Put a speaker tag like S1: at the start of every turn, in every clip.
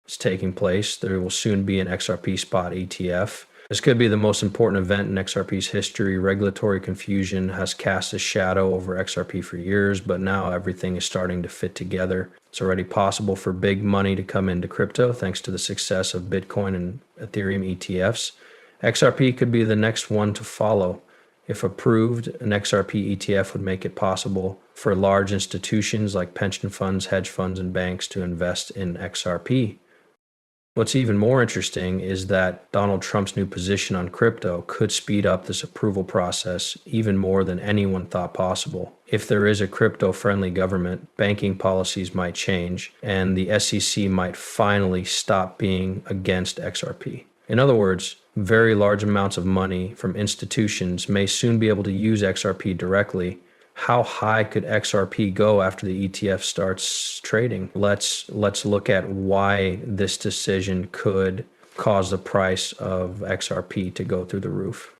S1: is taking place. There will soon be an XRP spot ETF. This could be the most important event in XRP's history. Regulatory confusion has cast a shadow over XRP for years, but now everything is starting to fit together. It's already possible for big money to come into crypto thanks to the success of Bitcoin and Ethereum ETFs. XRP could be the next one to follow. If approved, an XRP ETF would make it possible for large institutions like pension funds, hedge funds, and banks to invest in XRP. What's even more interesting is that Donald Trump's new position on crypto could speed up this approval process even more than anyone thought possible. If there is a crypto-friendly government, banking policies might change, and the SEC might finally stop being against XRP. In other words, very large amounts of money from institutions may soon be able to use XRP directly. How high could XRP go after the ETF starts trading? Let's look at why this decision could cause the price of XRP to go through the roof.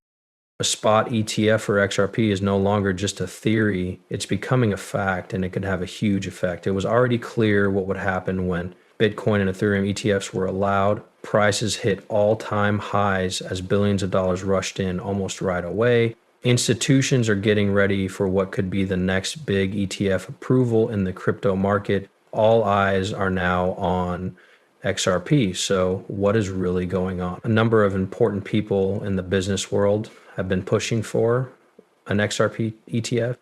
S1: A spot ETF for XRP is no longer just a theory. It's becoming a fact, and it could have a huge effect. It was already clear what would happen when Bitcoin and Ethereum ETFs were allowed. Prices hit all-time highs as billions of dollars rushed in almost right away. Institutions are getting ready for what could be the next big ETF approval in the crypto market. All eyes are now on XRP. So what is really going on? A number of important people in the business world have been pushing for an XRP ETF.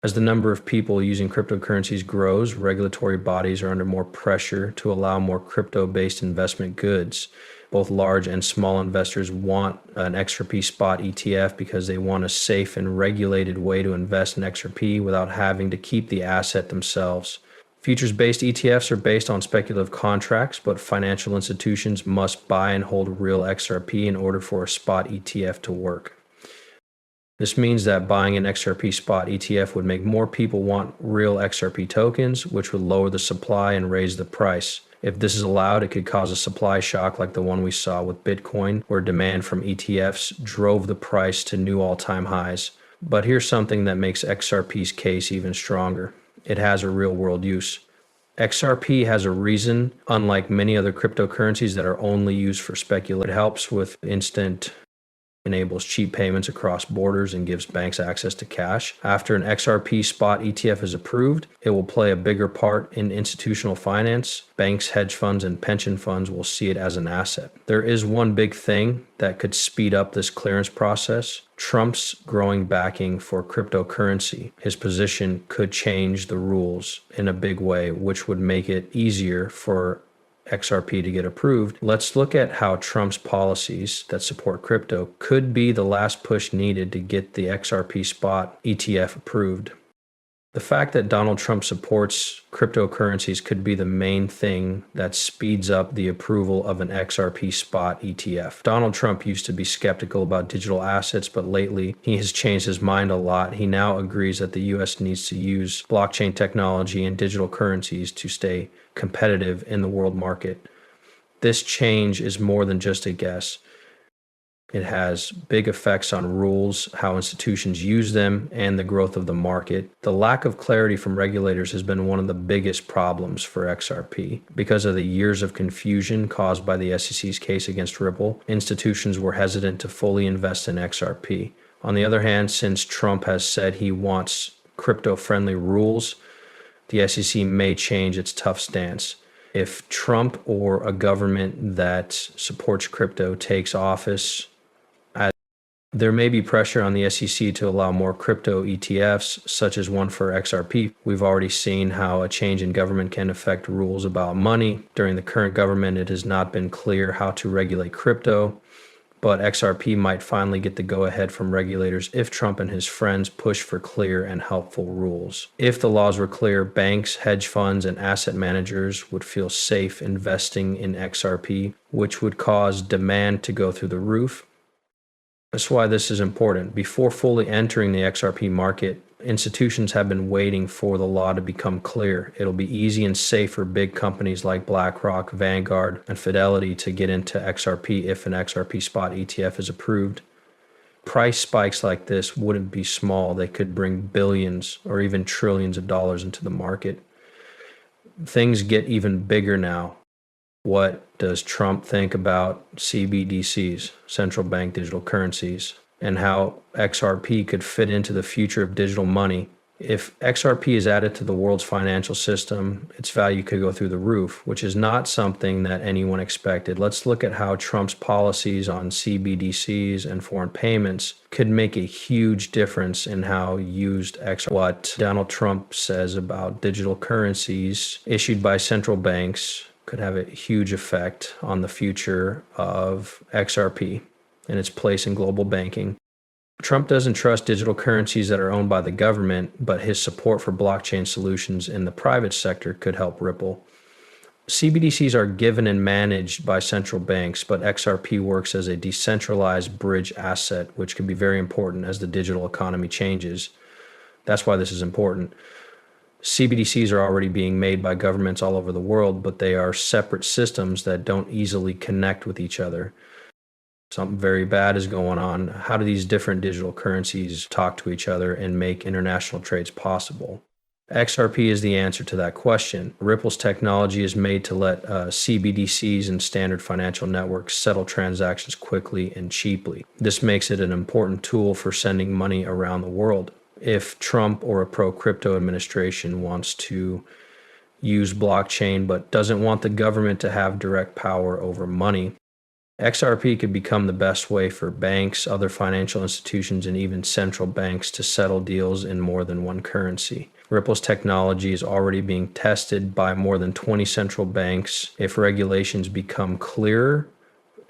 S1: As the number of people using cryptocurrencies grows, regulatory bodies are under more pressure to allow more crypto-based investment goods. Both large and small investors want an XRP spot ETF because they want a safe and regulated way to invest in XRP without having to keep the asset themselves. Futures-based ETFs are based on speculative contracts, but financial institutions must buy and hold real XRP in order for a spot ETF to work. This means that buying an XRP spot ETF would make more people want real XRP tokens, which would lower the supply and raise the price. If this is allowed, it could cause a supply shock like the one we saw with Bitcoin, where demand from ETFs drove the price to new all-time highs. But here's something that makes XRP's case even stronger. It has a real-world use. XRP has a reason, unlike many other cryptocurrencies that are only used for speculation. It helps with instant, enables cheap payments across borders, and gives banks access to cash. After an XRP spot ETF is approved, it will play a bigger part in institutional finance. Banks, hedge funds, and pension funds will see it as an asset. There is one big thing that could speed up this clearance process: Trump's growing backing for cryptocurrency. His position could change the rules in a big way, which would make it easier for XRP to get approved. Let's look at how Trump's policies that support crypto could be the last push needed to get the XRP spot ETF approved. The fact that Donald Trump supports cryptocurrencies could be the main thing that speeds up the approval of an XRP spot ETF. Donald Trump used to be skeptical about digital assets, but lately he has changed his mind a lot. He now agrees that the US needs to use blockchain technology and digital currencies to stay competitive in the world market. This change is more than just a guess. It has big effects on rules, how institutions use them, and the growth of the market. The lack of clarity from regulators has been one of the biggest problems for XRP. Because of the years of confusion caused by the SEC's case against Ripple, institutions were hesitant to fully invest in XRP. On the other hand, since Trump has said he wants crypto-friendly rules, the SEC may change its tough stance. If Trump or a government that supports crypto takes office, there may be pressure on the SEC to allow more crypto ETFs, such as one for XRP. We've already seen how a change in government can affect rules about money. During the current government, it has not been clear how to regulate crypto, but XRP might finally get the go-ahead from regulators if Trump and his friends push for clear and helpful rules. If the laws were clear, banks, hedge funds, and asset managers would feel safe investing in XRP, which would cause demand to go through the roof. That's why this is important. Before fully entering the XRP market, institutions have been waiting for the law to become clear. It'll be easy and safe for big companies like BlackRock, Vanguard, and Fidelity to get into XRP if an XRP spot ETF is approved. Price spikes like this wouldn't be small. They could bring billions or even trillions of dollars into the market. Things get even bigger now. What does Trump think about CBDCs, central bank digital currencies, and how XRP could fit into the future of digital money? If XRP is added to the world's financial system, its value could go through the roof, which is not something that anyone expected. Let's look at how Trump's policies on CBDCs and foreign payments could make a huge difference in how used XRP. What Donald Trump says about digital currencies issued by central banks could have a huge effect on the future of XRP and its place in global banking. Trump doesn't trust digital currencies that are owned by the government, but his support for blockchain solutions in the private sector could help Ripple. CBDCs are given and managed by central banks, but XRP works as a decentralized bridge asset, which can be very important as the digital economy changes. That's why this is important. CBDCs are already being made by governments all over the world, but they are separate systems that don't easily connect with each other. Something very bad is going on. How do these different digital currencies talk to each other and make international trades possible? XRP is the answer to that question. Ripple's technology is made to let CBDCs and standard financial networks settle transactions quickly and cheaply. This makes it an important tool for sending money around the world. If Trump or a pro-crypto administration wants to use blockchain but doesn't want the government to have direct power over money, XRP could become the best way for banks, other financial institutions, and even central banks to settle deals in more than one currency. Ripple's technology is already being tested by more than 20 central banks. If regulations become clearer,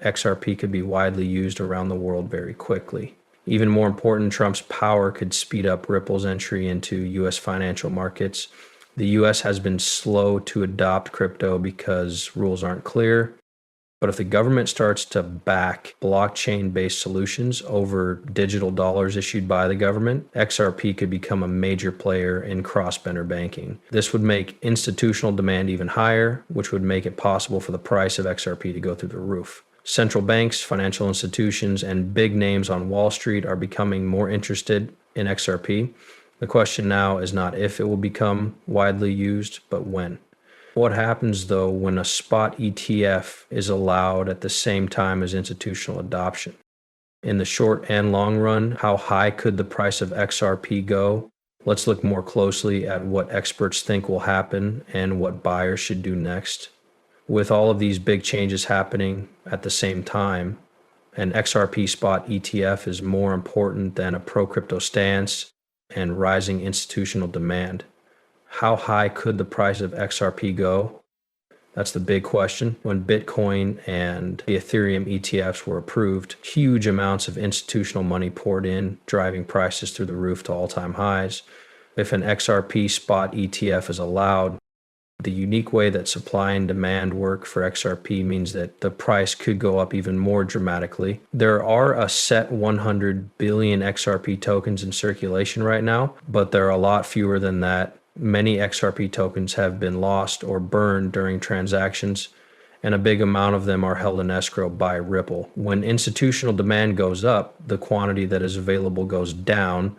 S1: XRP could be widely used around the world very quickly. Even more important, Trump's power could speed up Ripple's entry into U.S. financial markets. The U.S. has been slow to adopt crypto because rules aren't clear. But if the government starts to back blockchain-based solutions over digital dollars issued by the government, XRP could become a major player in cross-border banking. This would make institutional demand even higher, which would make it possible for the price of XRP to go through the roof. Central banks, financial institutions, and big names on Wall Street are becoming more interested in XRP. The question now is not if it will become widely used, but when. What happens, though, when a spot ETF is allowed at the same time as institutional adoption? In the short and long run, how high could the price of XRP go? Let's look more closely at what experts think will happen and what buyers should do next. With all of these big changes happening at the same time, an XRP spot ETF is more important than a pro-crypto stance and rising institutional demand. How high could the price of XRP go? That's the big question. When Bitcoin and the Ethereum ETFs were approved, huge amounts of institutional money poured in, driving prices through the roof to all-time highs. If an XRP spot ETF is allowed, the unique way that supply and demand work for XRP means that the price could go up even more dramatically. There are a set 100 billion XRP tokens in circulation right now, but there are a lot fewer than that. Many XRP tokens have been lost or burned during transactions, and a big amount of them are held in escrow by Ripple. When institutional demand goes up, the quantity that is available goes down,